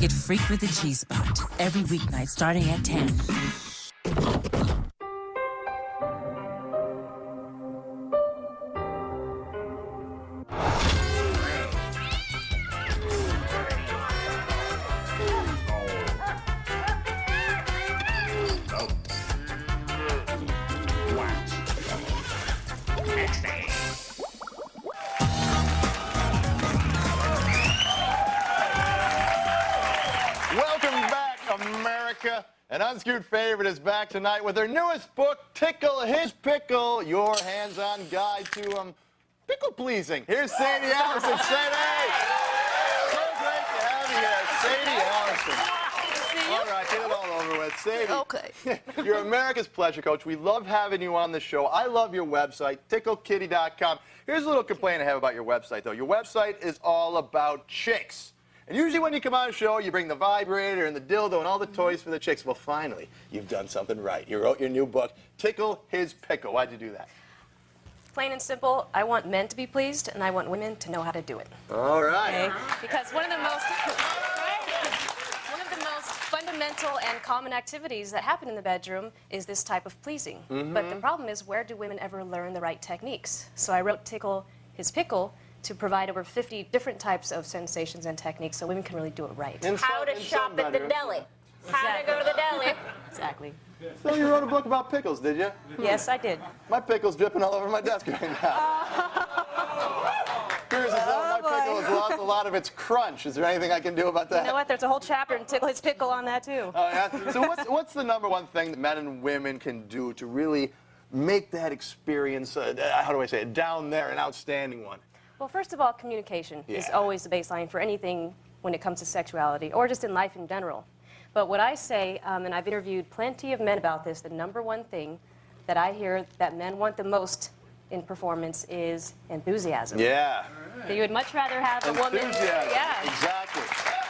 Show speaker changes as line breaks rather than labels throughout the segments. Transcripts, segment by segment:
Get freaked with the G-Spot every weeknight starting at 10.
An Unscrewed favorite is back tonight with her newest book, Tickle His Pickle, your hands-on guide to pickle pleasing. Here's Sadie Allison. Sadie! So great to have you here, Sadie Allison.
Good to see you.
All right, get it all over with. Sadie,
okay.
You're America's pleasure coach. We love having you on the show. I love your website, ticklekitty.com. Here's a little complaint I have about your website, though. Your website is all about chicks. And usually when you come on a show, you bring the vibrator and the dildo and all the toys for the chicks. Well, finally, you've done something right. You wrote your new book, Tickle His Pickle. Why'd you do that?
Plain and simple, I want men to be pleased, and I want women to know how to do it.
All right.
Okay? Because one of the most fundamental and common activities that happen in the bedroom is this type of pleasing. But the problem is, where do women ever learn the right techniques? So I wrote Tickle His Pickle to provide over 50 different types of sensations and techniques so women can really do it right.
How to shop at the deli. How to go to the deli.
Exactly.
So you wrote a book about pickles, did you?
Yes, I did.
My pickle's dripping all over my desk right now. Appears as though my pickle has lost a lot of its crunch. Is there anything I can do about that?
You know what? There's a whole chapter in Tickle His Pickle on that, too.
Oh, yeah? So what's the number one thing that men and women can do to really make that experience, how do I say it, down there, an outstanding one?
Well, first of all, communication is always the baseline for anything when it comes to sexuality or just in life in general. But what I say, and I've interviewed plenty of men about this, the number one thing that I hear that men want the most in performance is enthusiasm.
Yeah.
You would much rather have a woman.
Enthusiasm.
Yeah.
Exactly.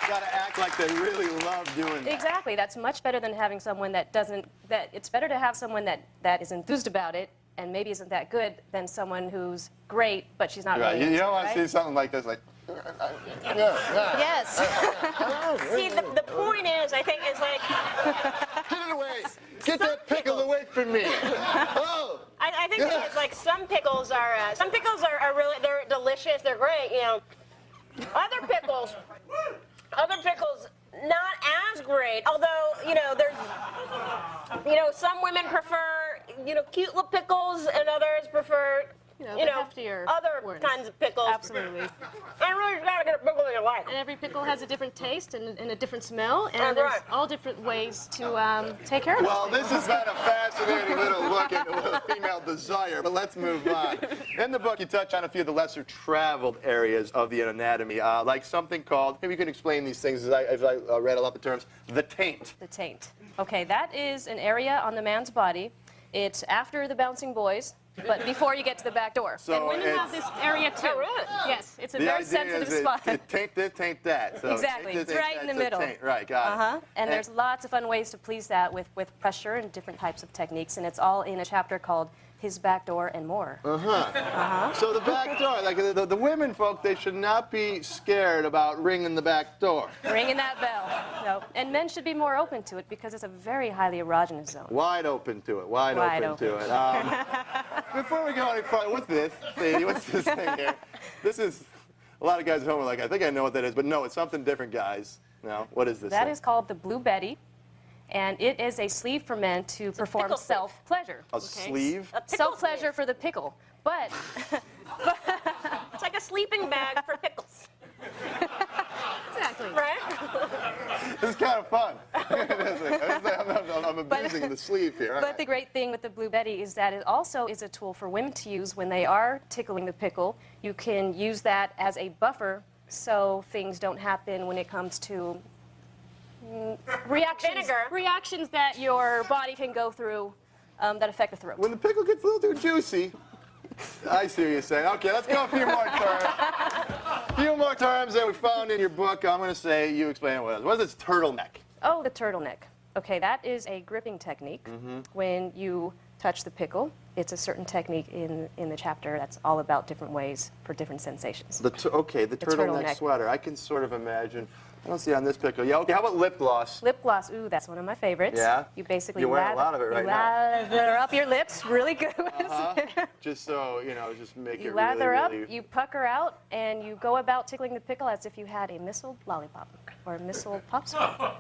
Got to act like they really love doing that.
Exactly. That's much better than having someone that doesn't. It's better to have someone that is enthused about it and maybe isn't that good than someone who's great, but she's not really.
You don't want to
right?
see something like this, like.
Yes.
See, the point is, I think, is like.
Get it away! Get that pickle away from me! Oh!
I think it's like some pickles are really, they're delicious, they're great, you know. Other pickles, not as great. Although, you know, some women prefer, cute little pickles, and others prefer,
heftier
other
ones.
kinds of pickles.
Absolutely.
And really, you gotta get a pickle that you like.
And every pickle has a different taste and a different smell, and
That's
there's
right.
all different ways to take care of it.
Well, this has been a fascinating little look into female desire, but let's move on. In the book, you touch on a few of the lesser traveled areas of the anatomy, like something called, maybe you can explain these things as I read a lot of the terms, the taint.
The taint. Okay, that is an area on the man's body. It's after the bouncing boys, but before you get to the back door.
So
and women have this area too.
Oh, really?
Yes, it's a
The
very
idea
sensitive
is
spot.
taint this, taint that. So
Exactly.
taint this,
It's
taint
right in
that,
the
so
middle.
taint. Right, got it.
And there's lots of fun ways to please that with pressure and different types of techniques, and it's all in a chapter called His Back Door and More.
So the back door, like the women folk, they should not be scared about ringing the back door.
Ringing that bell. No. And men should be more open to it because it's a very highly erogenous zone.
Wide open to it. Wide open to it. Before we go any further, what's this? Sadie, what's this thing here? This is, a lot of guys at home are like, I think I know what that is, but no, it's something different, guys. No, what is this
That
thing?
is called the Blue Betty, and it is a sleeve for men to perform
pickle sleeve.
self-pleasure.
A sleeve?
A pickle
Self-pleasure
sleeve.
for the pickle, but
It's like a sleeping bag for pickles.
exactly.
Right?
This is kind of fun. I'm abusing the sleeve here. All
But
right.
the great thing with the Blue Betty is that it also is a tool for women to use when they are tickling the pickle. You can use that as a buffer so things don't happen when it comes to reactions that your body can go through that affect the throat.
When the pickle gets a little too juicy, I see what you're saying. Okay, let's go a few more terms. A few more terms that we found in your book. I'm going to say, you explain what it is. What is this turtleneck?
Oh, the turtleneck. Okay, that is a gripping technique. When you touch the pickle, it's a certain technique in the chapter that's all about different ways for different sensations.
Okay, the turtleneck
turtleneck.
sweater. I can sort of imagine I don't see on this pickle. Yeah, okay, how about lip gloss?
Lip gloss, ooh, that's one of my favorites.
Yeah?
You basically
You're wearing a lot of it right now.
lather up your lips really good.
Just so, you know, just make
You
it
lather
really,
up, you pucker out, and you go about tickling the pickle as if you had a missile lollipop or a missile popsicle.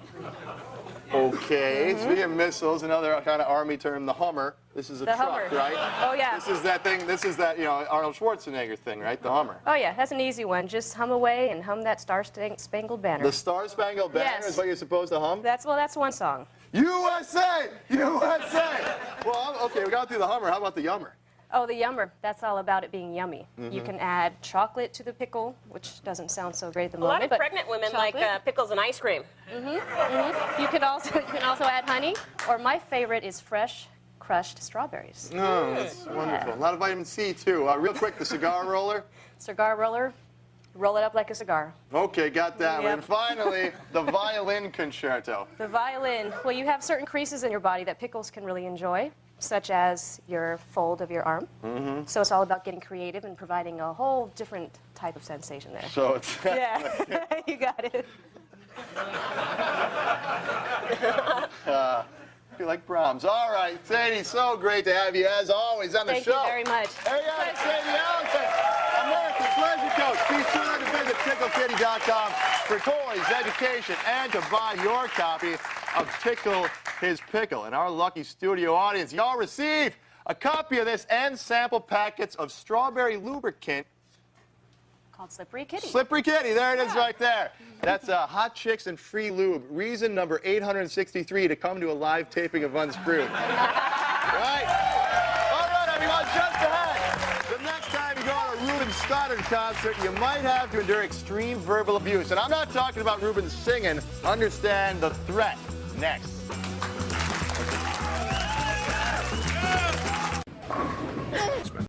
Okay, speaking of missiles, another kind of army term, the Hummer. This is a
The
truck,
Hummer.
right?
Oh, yeah.
This is that thing, this is that, you know, Arnold Schwarzenegger thing, right? The Hummer.
Oh, yeah, that's an easy one. Just hum away and hum that Star-Spangled Banner.
The Star-Spangled Banner
Yes.
is what you're supposed to hum?
That's one song.
USA! USA! Well, okay, we got through the Hummer. How about the Yummer?
Oh, the yummer. That's all about it being yummy. You can add chocolate to the pickle, which doesn't sound so great at the
A
moment.
lot of
but
pregnant women like
chocolate.
pickles and ice cream.
You can also add honey, or my favorite is fresh crushed strawberries.
Oh, that's wonderful. A lot of vitamin C, too. Real quick, the cigar roller.
Cigar roller, roll it up like a cigar.
Okay, got that one.
Yep.
And finally, the violin concerto.
The violin. Well, you have certain creases in your body that pickles can really enjoy, such as your fold of your arm. So it's all about getting creative and providing a whole different type of sensation there.
So it's...
Yeah, you got it.
I feel like Brahms. All right, Sadie, so great to have you, as always, on the
Thank
show.
you very much.
There you are, Sadie Allison, America's Pleasure Coach. Be sure to visit TickleKitty.com for toys, education, and to buy your copy of Tickle His Pickle. And our lucky studio audience, y'all receive a copy of this and sample packets of strawberry lubricant.
Called Slippery Kitty.
Slippery Kitty, there it is right there. That's Hot Chicks and Free Lube. Reason number 863 to come to a live taping of Unscrewed. Right? All right, everyone, just ahead. The next time you go to a Ruben Studdard concert, you might have to endure extreme verbal abuse. And I'm not talking about Ruben singing. Understand the threat. Next.